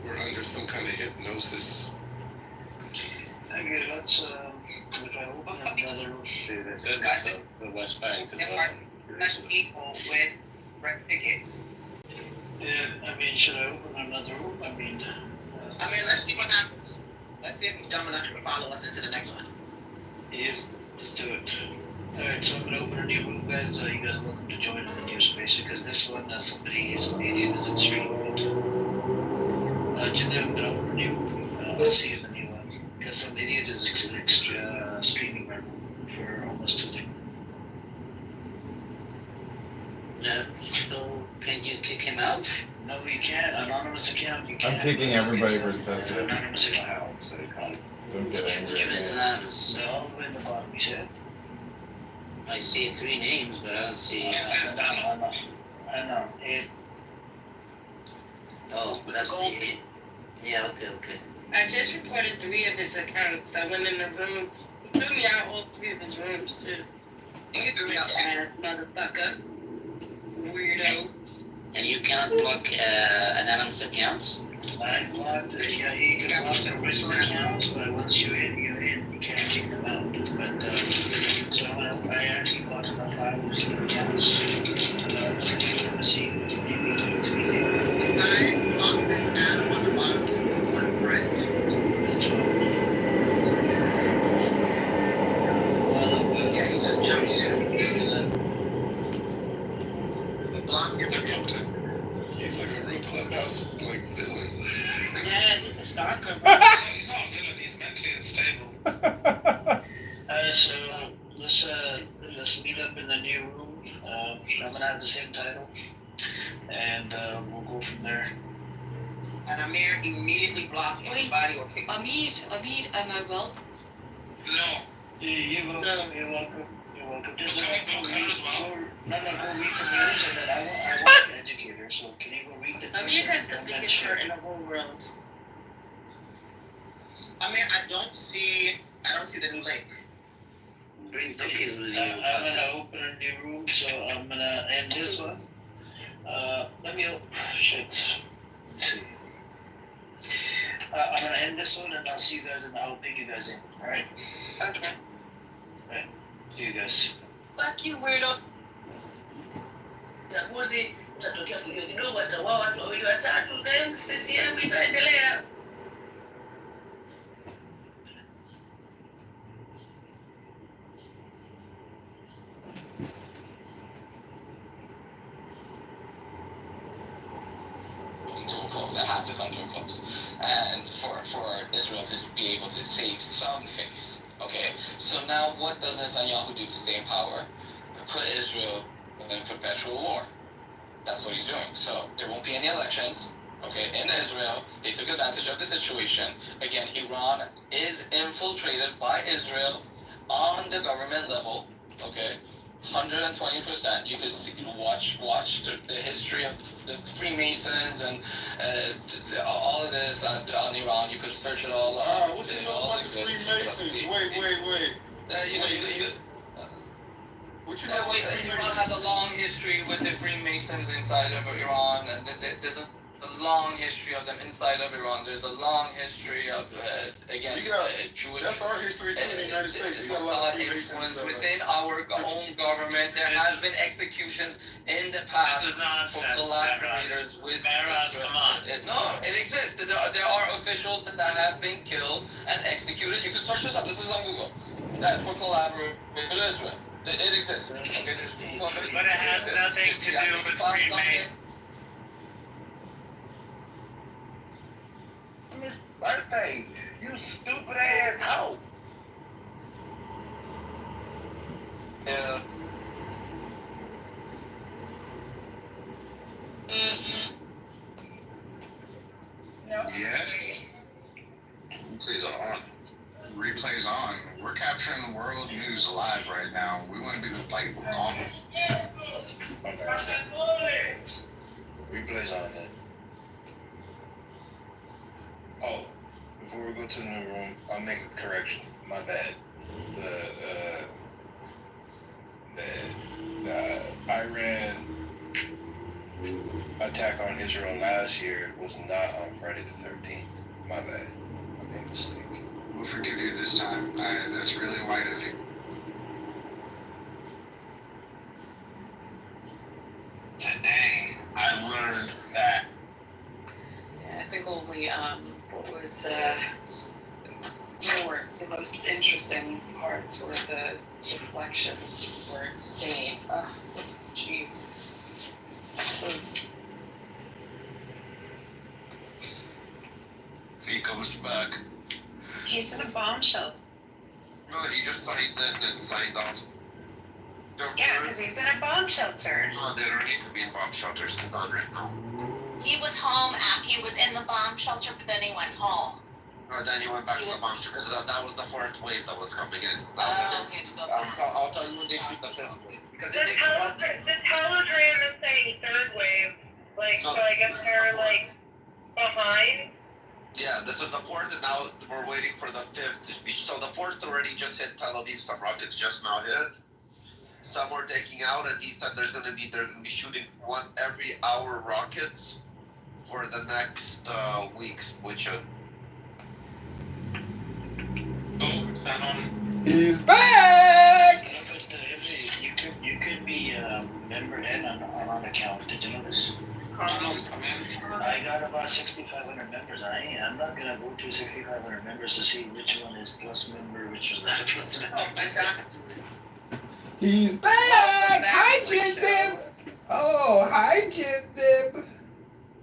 we're under some kind of hypnosis. Okay, let's if I open another Discuss it. The West Bank as There well. are less people with red tickets. yeah, I mean, should I open another room? I mean, Let's see what happens. Let's see if he's dumb enough to follow us into the next one. yes, let's do it. Alright, so I'm gonna open a new room, guys. You guys are welcome to join in the new space because this one, some idiot isn't streaming it. Jinder, I'm gonna open a new room. I'll see you in the new one because some idiot is streaming my room for almost 2 days. No, so can you kick him out? No, you can't. Anonymous account, you can't. I'm kicking everybody but Tessa. Anonymous account. Don't get angry Which at one is me. anonymous? No, all the way in the bottom, you said. I see 3 names, but I don't see. It says panel. I know. Oh, that's the. Yeah, okay. I just reported 3 of his accounts. I went in the room. He threw me out all 3 of his rooms too. You threw me out too. Motherfucker. Weirdo. And you cannot block anonymous accounts? I blocked the, you can block the original accounts, but once you're in, you can't kick them out. But, so I actually blocked about 5 original accounts. Let's see, maybe it's easy. Guys, block this Adam on the bottom to his one friend. Yeah, he just jumped ship. house like villain. Yeah, he's a stalker, bro. No, he's not a villain. He's mentally unstable. So let's meet up in the new room. I'm gonna have the same title, and we'll go from there. And Amir immediately blocked anybody or kicked. Amir, am I welcome? No. You're welcome. You're welcome. You're welcome. Just Can we block her as well? No, go read the news, and then I want to educate her. So can you go read the? Amir has the biggest shirt in the whole world. Amir, I don't see the new link. Bring cookies with you. I'm gonna open a new room, so I'm gonna end this one. Let me shit. Let me see. I'm gonna end this one, and I'll see you guys, and I'll pick you guys in. All right. Okay. See you guys. Fuck you, weirdo. Chaguzi utatokea fujo kidogo, wataua watu wawili watatu, then CCM itaendelea. To a close. That has to come to a close. And for Israel to be able to save some face. Okay? So now what does Netanyahu do to stay in power? Put Israel in perpetual war. That's what he's doing. So there won't be any elections. Okay, in Israel, they took advantage of the situation. Again, Iran is infiltrated by Israel on the government level. Okay, 120%. You could see, watch the history of the Freemasons and all of this on Iran. You could search it all up. What you It know all about the exists. Freemasons? Wait. What you know about the Iran has Freemasons? a long history with the Freemasons inside of Iran. And there's a long history of them inside of Iran. There's a long history of, again, Jewish. That's our history too in the United States. We got a lot of influence Freemasons. within our own government. There has been executions in the past This is nonsense, for collaborators with Maras, come on. No, it exists. There are officials that have been killed and executed. You can search this up. This is on Google. That for collaborating with Israel. It exists. Okay, But it has nothing to do with Freemasons. Miss Birthday, you stupid ass hoe. Yeah. Yes. Replays are on. Replays on. We're capturing the world news live right now. We want to be like on. Replays on it. Oh, before we go to the new room, I'll make a correction. My bad. The Iran attack on Israel last year was not on Friday the 13th. My bad. I made a mistake. We'll forgive you this time. That's really white of you. Today, I learned that. Yeah, I think only what was more the most interesting parts were the reflections were insane. Oh, jeez. He comes back. He's in a bomb shelter. No, he just signed in and signed off. Yeah, because he's in a bomb shelter. No, they don't need to be in bomb shelters. It's not right now. He was home, he was in the bomb shelter, but then he went home. No, then he went back to the bomb shelter because that was the fourth wave that was coming in. He had to go back. I'll tell you when they shoot the fifth wave. Because The it takes a month. telegram is saying third wave. Like, so I guess they're like behind. Yeah, this is the fourth, and now we're waiting for the fifth. So the fourth already just hit Tel Aviv. Some rockets just now hit. Some were taking out, and he said they're gonna be shooting one every hour rockets for the next weeks, which He's back! Yeah, but you could be membered in on account. Did you know this? I got about 6,500 members. I'm not gonna go through 6,500 members to see which one is plus member, which is not a plus member. Oh my God. He's back! Hi, Jindib! Oh, hi, Jindib!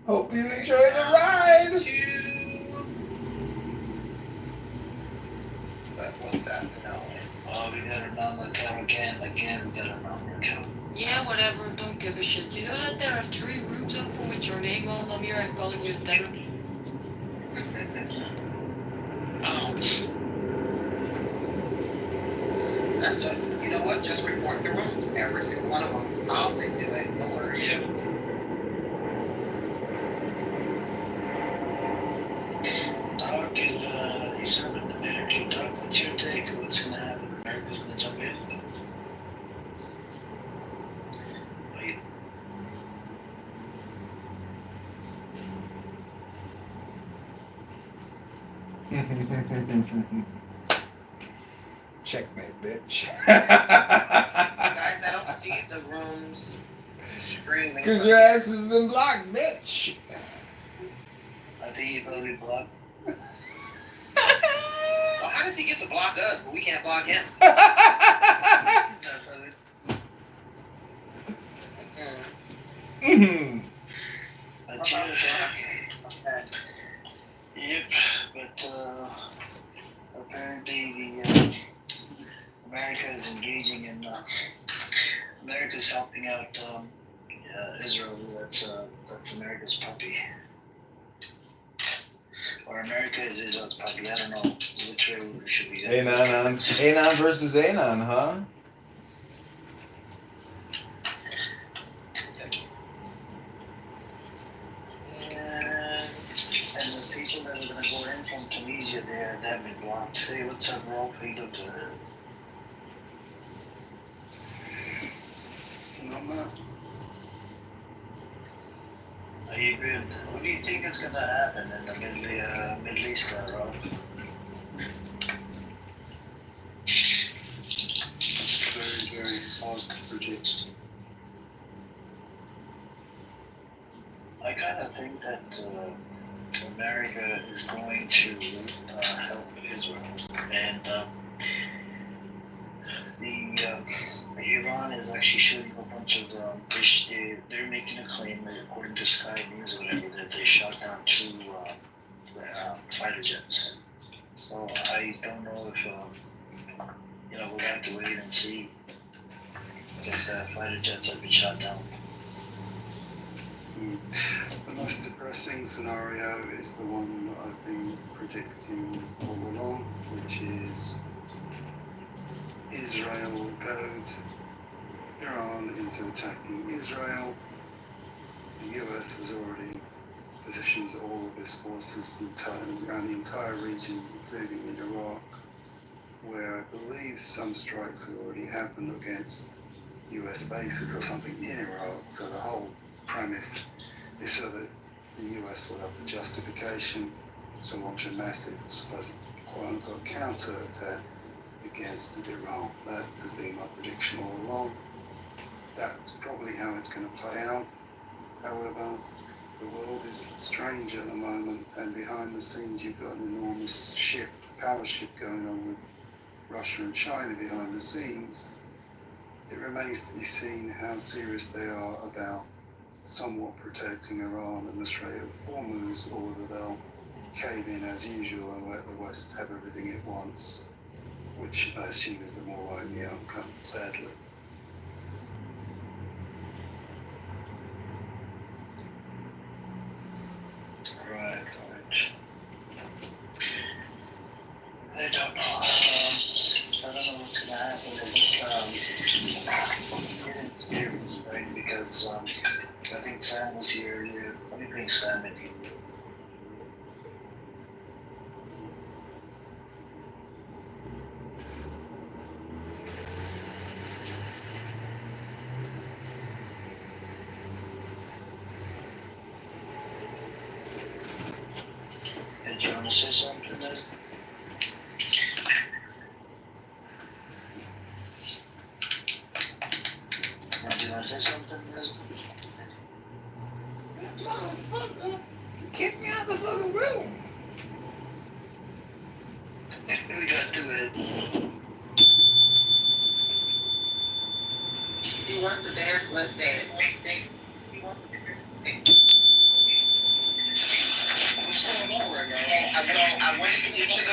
Hope you enjoy the ride. What's happening now? Oh, we got a number count again. Again, we got a number count. Yeah, whatever, don't give a shit. You know that there are 3 rooms open with your name on them here? I'm calling you a terror. That's the, you know what? Just report the rooms. Every single one of them. I'll say do it. No worries. Yeah. Doc is, he's serving the American. Doc, what's your take? What's going to happen? America's going to jump in? Wait. Checkmate, bitch. Guys, I don't see the rooms streaming. Because your ass has been blocked, bitch. I think he probably blocked. Well, how does he get to block us, but we can't block him? Mm-hmm. Yep, but apparently the America is engaging in America's helping out Israel. That's America's puppy, or America is Israel's puppy. I don't know which way we should be. Anon versus Anon, huh? And the people that are going to go in from Tunisia, they've been blocked. Hey, what's up, Rolf? How you doing today? Not much. How you been? What do you think is going to happen in the Middle East, Rolf? It's very, very hard to predict. I kind of think that America is going to help Israel, and the Iran is actually shooting a bunch of. They're making a claim that, according to Sky News or whatever, that they shot down 2 fighter jets. So I don't know if we'll have to wait and see if fighter jets have been shot down. The most depressing scenario is the one that I've been predicting all along, which is Israel will goad Iran into attacking Israel. The US has already positioned all of its forces around the entire region, including in Iraq, where I believe some strikes have already happened against US bases or something in Iraq. So the whole premise is so that the US will have the justification to launch a massive, quote-unquote, counter-attack against Iran. That has been my prediction all along. That's probably how it's going to play out. However, the world is strange at the moment, and behind the scenes you've got an enormous power shift going on with Russia and China behind the scenes. It remains to be seen how serious they are about somewhat protecting Iran and the Strait of Hormuz, or whether they'll cave in as usual and let the West have everything it wants, which I assume is the more likely outcome, sadly. Right. I don't know. I don't know what's going to happen. It's getting scary, right? Because I think Sam was here earlier. Let me bring Sam in here. Did you want to say something? Did you want to say something? Motherfucker, kick me out of the fucking room. We got to it. He wants to dance, let's dance. So I went to each of the.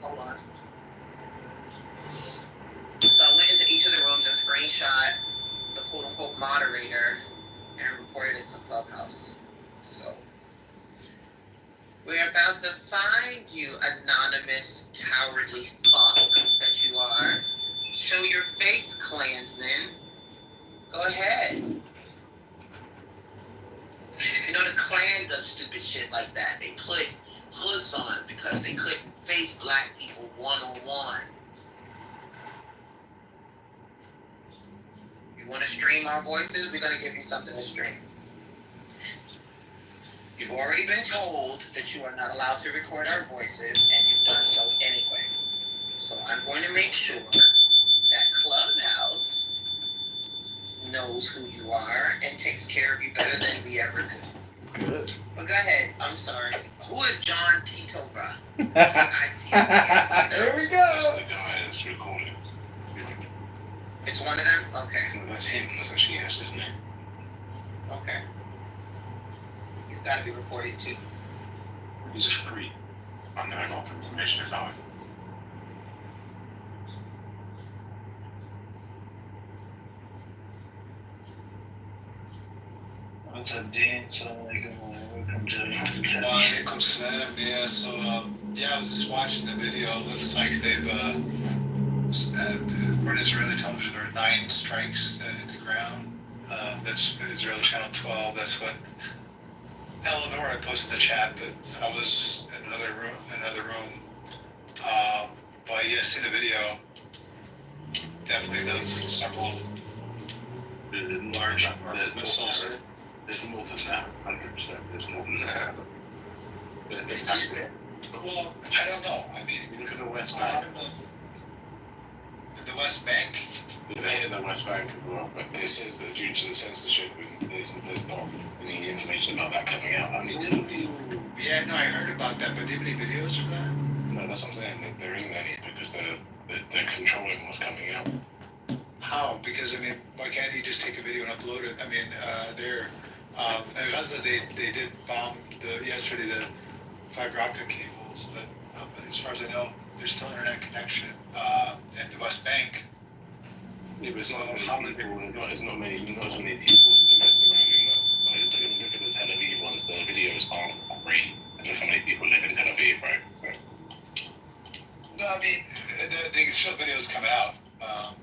Hold on. So I went into each of the rooms and screenshot the quote unquote moderator and reported it to Clubhouse. So we're about to find you, anonymous, cowardly fuck that you are. Show your face, Klansman. Go ahead. You know, the Klan does stupid shit like that. They put hoods on because they couldn't face black people one-on-one. You want to stream our voices? We're going to give you something to stream. You've already been told that you are not allowed to record our voices, and you've done so anyway. So I'm going to make sure that Clubhouse knows who you are and takes care of you better than we ever could. Good. But go ahead. I'm sorry. Who is John Kitover? There we go. That's the guy that's recording. It's one of them? Okay. No, that's him. That's actually his name. Okay. He's got to be recorded too. He's a street. I'm not enough information is out. What's up, Dean? Welcome to Walaikum salam. Yeah, so yeah, I was just watching the video. It looks like they've for Israeli television, there are 9 strikes at the ground. That's Israeli Channel 12. That's what Eleanor I posted in the chat, but I was in another room. But yeah, see the video. Definitely notes several large missiles. There's more than that, 100%. There's more than that. Well, I don't know. I mean, Look at the West Bank. The West Bank. They're in the West Bank as well, but it says that due to the censorship, there's not any information about that coming out. I need to be. Yeah, no, I heard about that, but do you have any videos of that? No, that's what I'm saying. There isn't any because they're controlling what's coming out. How? Because I mean, why can't you just take a video and upload it? I mean, in Gaza they did bomb yesterday the fiber optic cables, but as far as I know, there's still internet connection. And the West Bank. Yeah, but it's not many people. It's not as many people surrounding that. Like, look at the Tel Aviv ones. The videos aren't great. I don't know how many people live in Tel Aviv, right? So. No, I mean, the still videos coming out,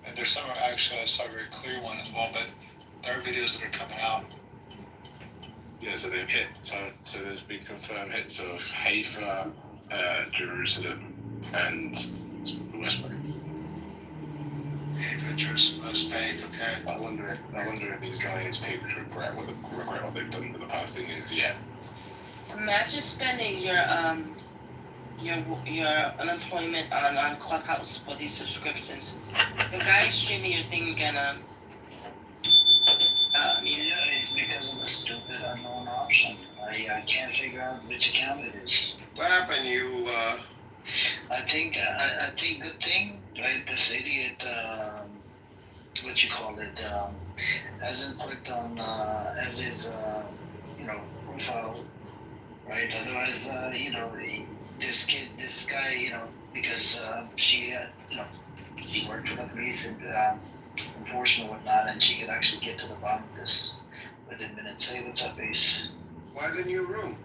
and there's some actually I saw a very clear one as well, but there are videos that are coming out. Yeah, so they've hit. So there's been confirmed hits of Haifa, Jerusalem, and the West Bank. Haifa, Jerusalem, West Bank. Okay. I wonder if these Zionist people regret what they've done to the Palestinians yet. Imagine spending your unemployment on Clubhouse for these subscriptions. The guy streaming your thing gonna. Yeah, it's because of the stupid unknown option. I can't figure out which account it is. What happened? I think good thing, right? This idiot, what you call it, hasn't clicked on as his profile, right? Otherwise, this guy, because she worked for the police and enforcement and whatnot, and she could actually get to the bottom of this within minutes. Hey, what's up, Ace? Why in your room?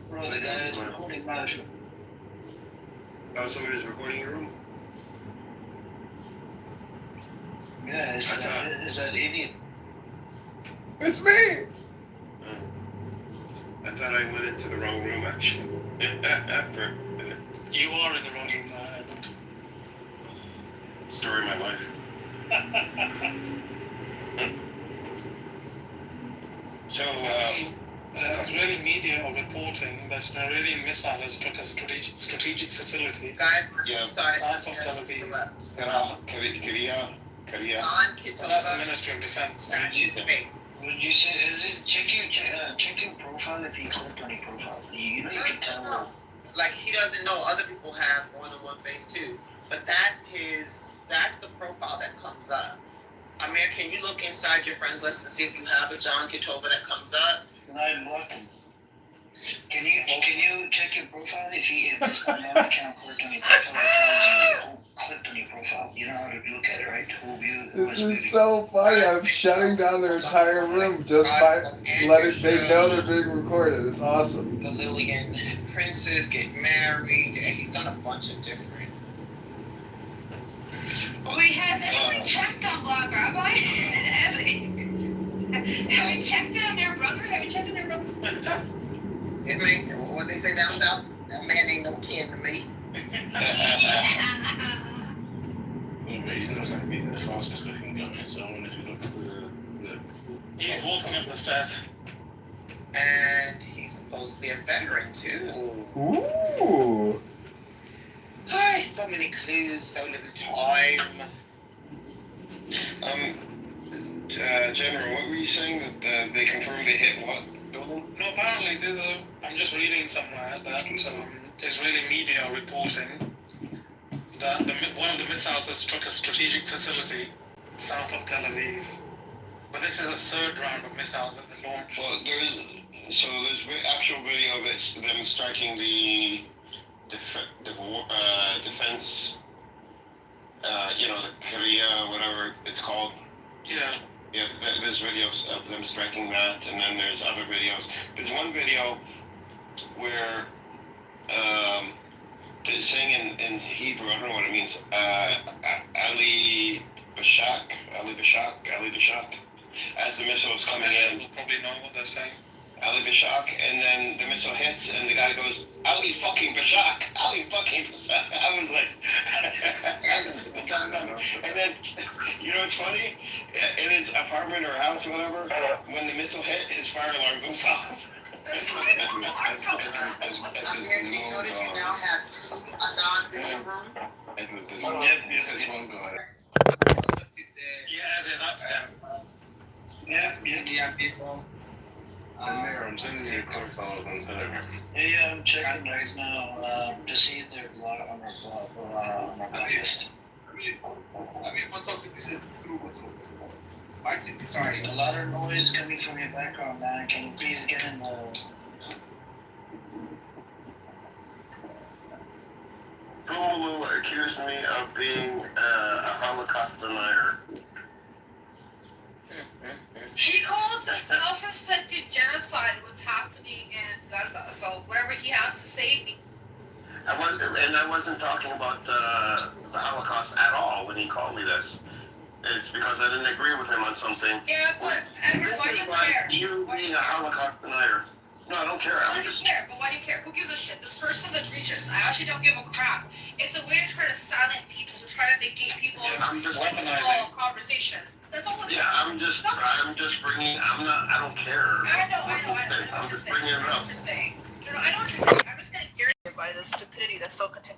Bro, the guy is recording my show. Oh, somebody's recording your room? Yeah, is that idiot? It's me! I thought I went into the wrong room, actually. You are in the wrong room, Story of my life. So, Israeli media are reporting that an Iranian missile has struck a strategic facility. Guys, Yeah. sorry. South of Tel Aviv. Korea. On So that's the Kitover. Ministry of Defense. That is fake. Would you say, check your profile if you clicked on your profile. You can tell. Like, he doesn't know other people have more than one face too. But that's the profile that comes up. Amir, can you look inside your friends list and see if you have a John Kitover that comes up? And I blocked him. Can you check your profile if this dynamic account clicked on your profile? It tells you who clicked on your profile. You know how to look at it, right? Who viewed? This is so funny. I'm shutting down their entire room just by letting they know they're being recorded. It's awesome. The Lillian Princess get married, and he's done a bunch of different. Wait, has anyone checked on Black Rabbi? Have you checked on their brother? Have you checked on their brother? It ain't what they say down south. That man ain't no kin to me. He's supposed to be the fastest looking gunman, so I wonder if you look at the He's walking up the stairs. And he's supposed to be a veteran too. Ooh. Hi, so many clues, so little time. General, what were you saying that they confirmed they hit what building? No, apparently, I'm just reading somewhere that Israeli media are reporting that one of the missiles has struck a strategic facility south of Tel Aviv. But this is the third round of missiles that they launched. Well, there's actual video of it, them striking the defense, the Korea, whatever it's called. Yeah. Yeah, there's videos of them striking that, and then there's other videos. There's one video where they're saying in Hebrew, I don't know what it means, Ali Bashak, as the missile is coming in. You'll probably know what they're saying. Ali Bashak, and then the missile hits, and the guy goes, Ali fucking Bashak. I was like, and then, you know what's funny? In his apartment or house or whatever, when the missile hit, his fire alarm goes off. Do you notice you now have two Anons in the room? This one guy. Yeah, as in that's them. Yeah, people. I'm sending you profiles on Telegram. Yeah, I'm checking right now to see if they're blocked on our blacklist. What's up with this group? Sorry, a lot of noise coming from your background, man. Can you please get in the... Who will accuse me of being a Holocaust denier? He calls it self-inflicted genocide what's happening in Gaza. So whatever he has to say. I wasn't talking about the Holocaust at all when he called me this. It's because I didn't agree with him on something. Yeah, but Edward, why do you care? You being a Holocaust denier. No, I don't care. Why do you care? But why do you care? Who gives a shit? This person that reaches, I actually don't give a crap. It's a way to try to silence people, to try to negate people's conversations. That's all it is. Yeah, I'm just bringing. I don't care. I know. I'm just bringing it up. I know what you're saying. I know what you're saying. I'm just getting irritated by this stupidity that still continues.